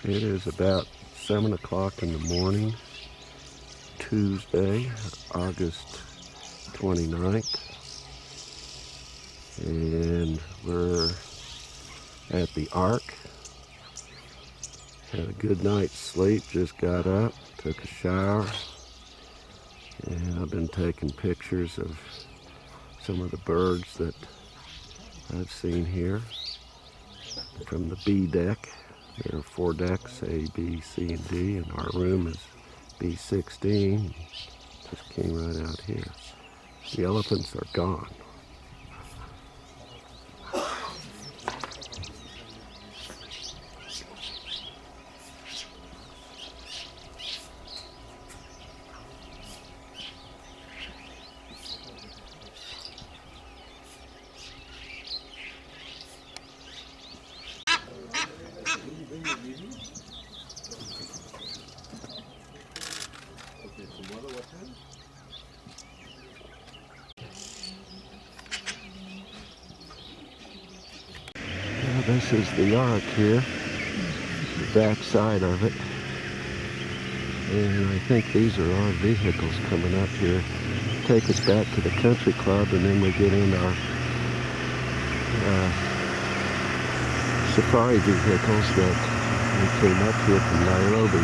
It is about 7 o'clock in the morning, Tuesday, August 29th. And we're at the Ark. Had a good night's sleep, just got up, took a shower, and I've been taking pictures of some of the birds that I've seen here from the B deck. There are 4 decks, A, B, C, and D, and our room is B16. Just came right out here. The elephants are gone. This is the Ark here, the back side of it, and I think these are our vehicles coming up here. Take us back to the country club, and then we get in our safari vehicles that we came up here from Nairobi.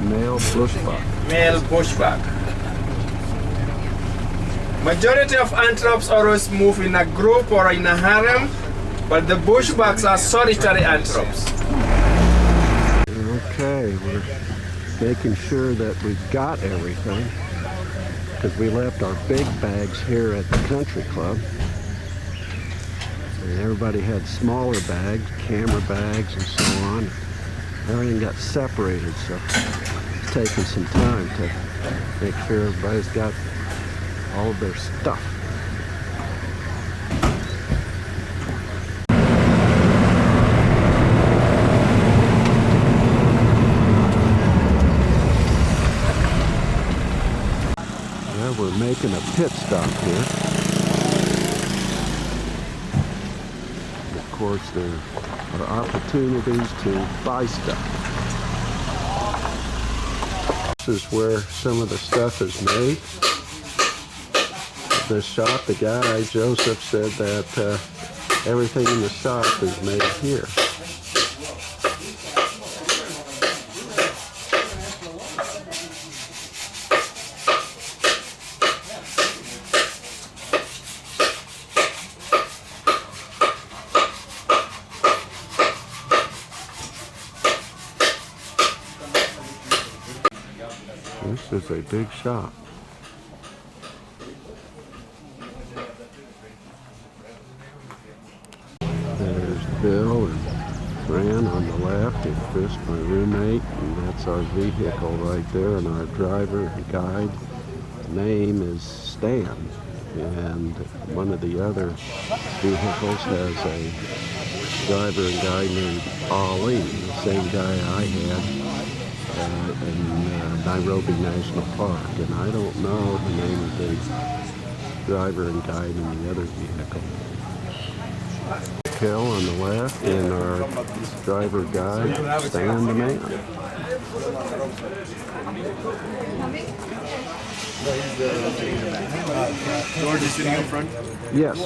Male bushbuck. Male bushbuck. Majority of antelopes always move in a group or in a harem, but the bushbucks are solitary antelopes. Okay, we're making sure that we've got everything, because we left our big bags here at the country club. And everybody had smaller bags, camera bags and so on. Everything got separated, so it's taking some time to make sure everybody's got all of their stuff. Well, we're making a pit stop here. Of course, there are opportunities to buy stuff. This is where some of the stuff is made. The shop, the guy, Joseph, said that everything in the shop is made here. This is a big shop. Bill and Crain on the left, and Chris, my roommate, and that's our vehicle right there, and our driver and guide name is Stan, and one of the other vehicles has a driver and guide named Ali, the same guy I had in Nairobi National Park, and I don't know the name of the driver and guide in the other vehicle. Nikhil on the left, and our driver guide, Stan the man. George is sitting in front? Yes.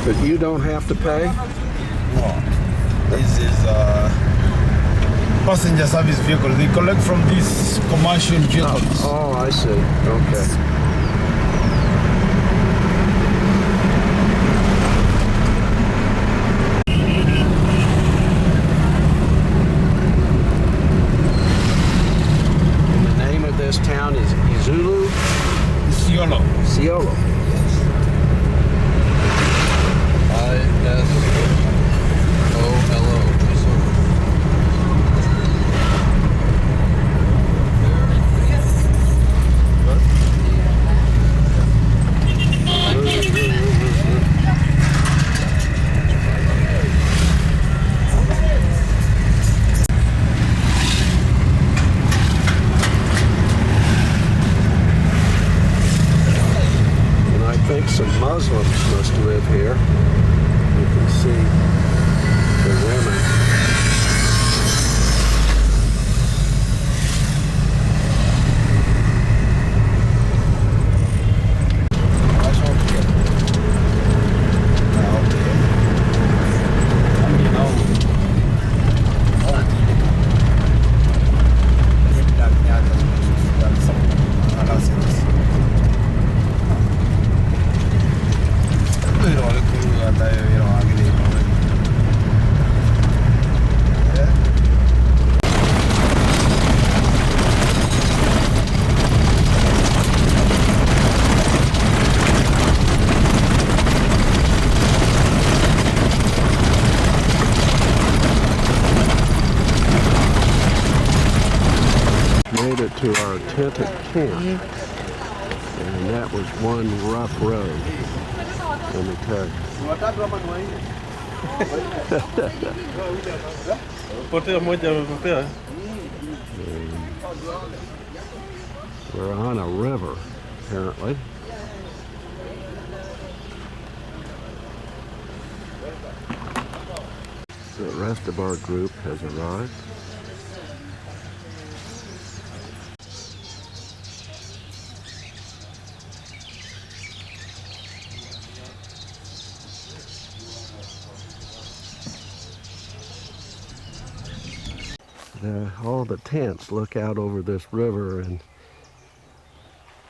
But you don't have to pay? No. This is passenger service vehicle. They collect from these commercial vehicles. Oh, I see. Okay. This town is Izulu? Isiolo. Isiolo. Isolo. Some Muslims must live here. You can see the women. Made it to our tented camp, and that was one rough road, let me tell you. We're on a river, apparently. The rest of our group has arrived. All the tents look out over this river, and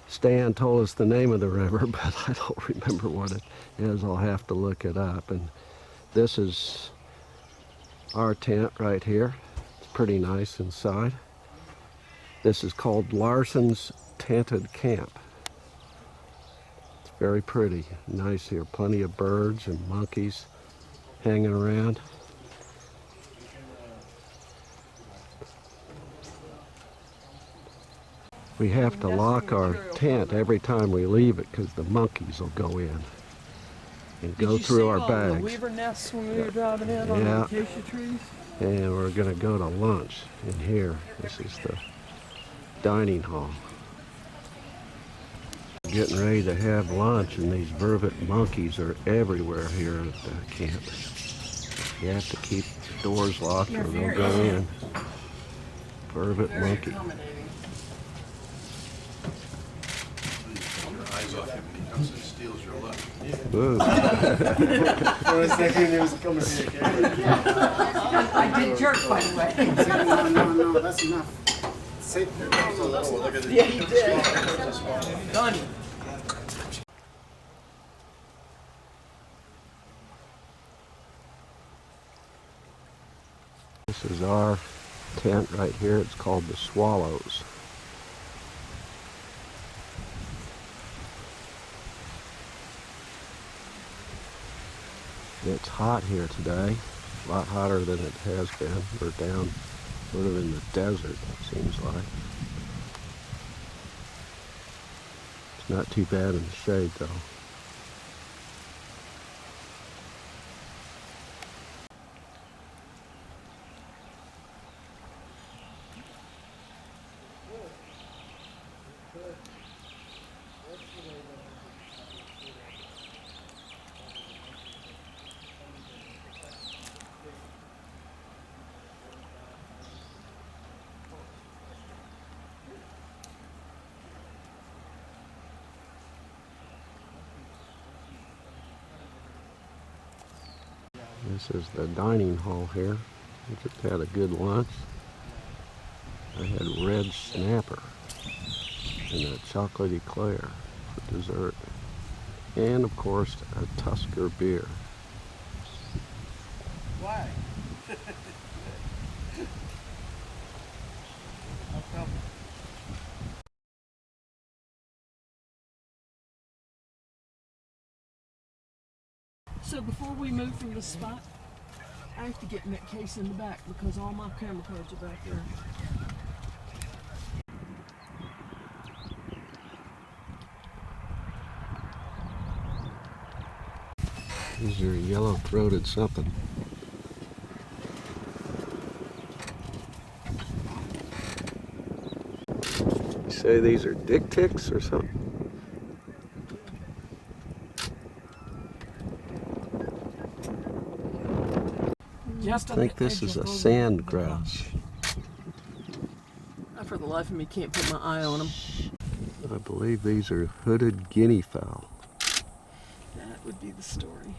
Stan told us the name of the river, but I don't remember what it is. I'll have to look it up. And this is our tent right here. It's pretty nice inside. This is called Larsen's Tented Camp. It's very pretty, nice here. Plenty of birds and monkeys hanging around. We have to lock our tent every time we leave it because the monkeys will go in and go through our bags. The weaver nests when we were driving in on the acacia trees? And we're going to go to lunch in here. This is the dining hall. Getting ready to have lunch, and these vervet monkeys are everywhere here at the camp. You have to keep the doors locked or they'll go in. Vervet monkey. Steals your look. Ooh. For a second, it was coming to the camera. I did jerk, by the way. No, that's enough. Safe. Yeah, he did. Done. This is our tent right here. It's called the Swallows. It's hot here today, a lot hotter than it has been. We're down sort of in the desert, it seems like. It's not too bad in the shade though. This is the dining hall here. I just had a good lunch. I had red snapper and a chocolate eclair for dessert. And of course, a Tusker beer. Why? How come? So before we move from this spot, I have to get in that case in the back because all my camera cards are back there. These are yellow-throated something. You say these are dick ticks or something? Just I think this is a sand grouse. I, for the life of me, can't put my eye on them. I believe these are hooded guinea fowl. That would be the story.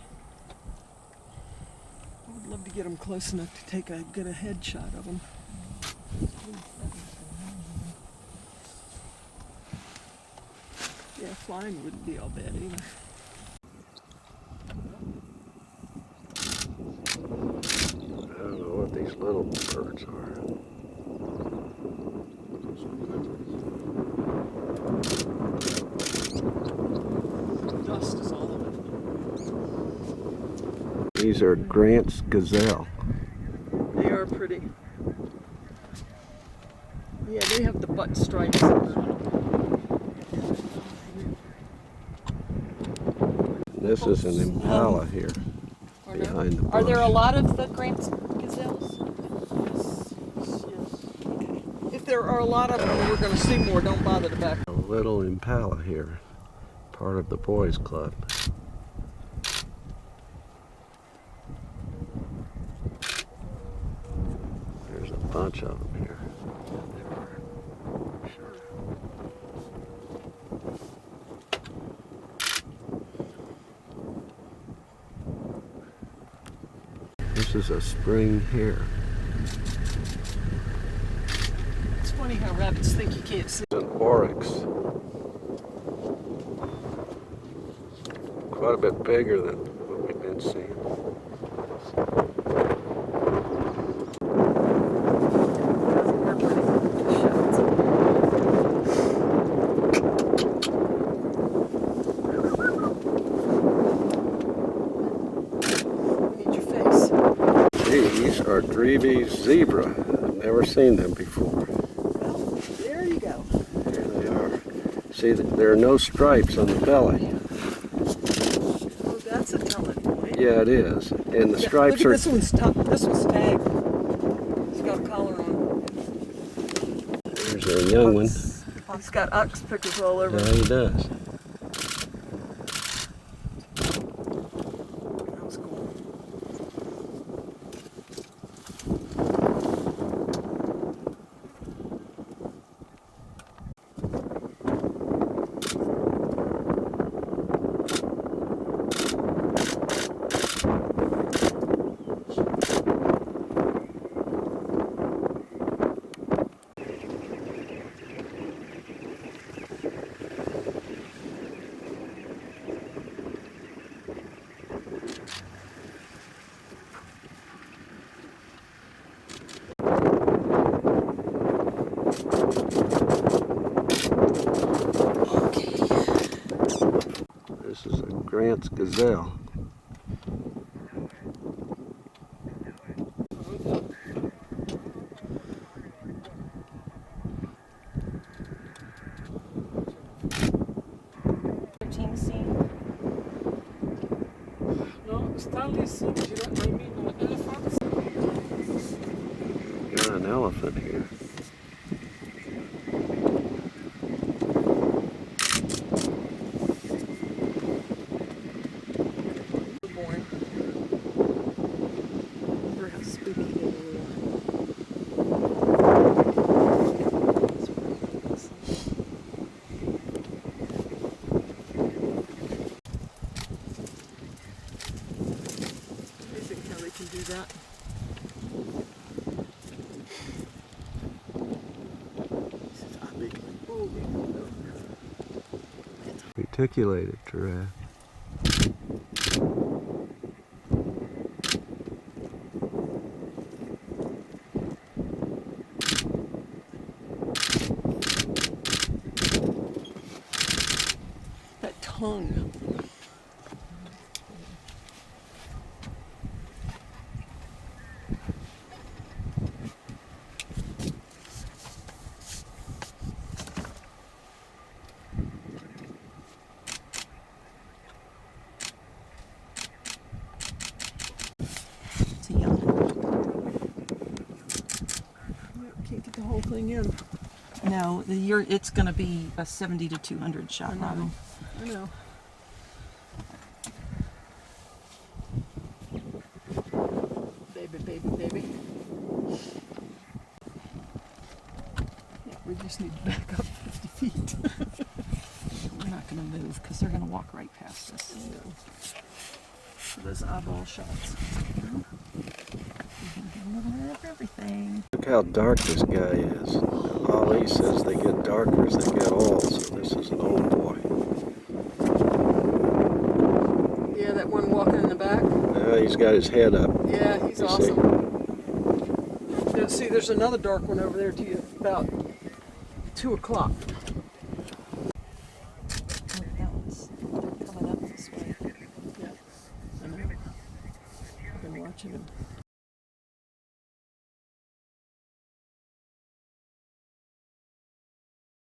I would love to get them close enough to get a headshot of them. Yeah, flying wouldn't be all bad either. I don't know what these little birds are. Dust is all of it. These are Grant's gazelle. They are pretty. Yeah, they have the butt stripes. This is an impala here behind the bush. Are there a lot of the Grant's gazelles? Yes. If there are a lot of them, we're going to see more. Don't bother to back. A little impala here, part of the boys club. There's a bunch of them here. This is a spring hare. It's funny how rabbits think you can't see. An oryx. Quite a bit bigger than what we've been seeing. These are Drevy's zebra. I've never seen them before. Well, there you go. Here they are. See, there are no stripes on the belly. Oh, that's a telling point. Yeah, it is. And the stripes Look are... at this one's tagged. It's got a collar on. There's a young one. He's got ox pickers all over. Yeah, he does. That was cool. This is a Grant's gazelle. No, Stanley seeing giraffe. I mean elephants. Got an elephant here. Born. Remember how spooky they were. Amazing how can do that. Reticulated giraffe. That tongue. It's a young one. Can't get the whole thing in. No, it's going to be a 70 to 200 shot model. I know. Baby. Yeah, we just need to back up 50 feet. We're not going to move because they're going to walk right past us. For those eyeball shots. Everything. Look how dark this guy is. Ali says they get darker as they get old, so this is an old boy. Yeah, that one walking in the back. Now he's got his head up. Yeah, he's You see? awesome. Yeah, see, there's another dark one over there to you, about 2 o'clock. Look, that one's coming up this way. Yeah, I know. I've been watching him.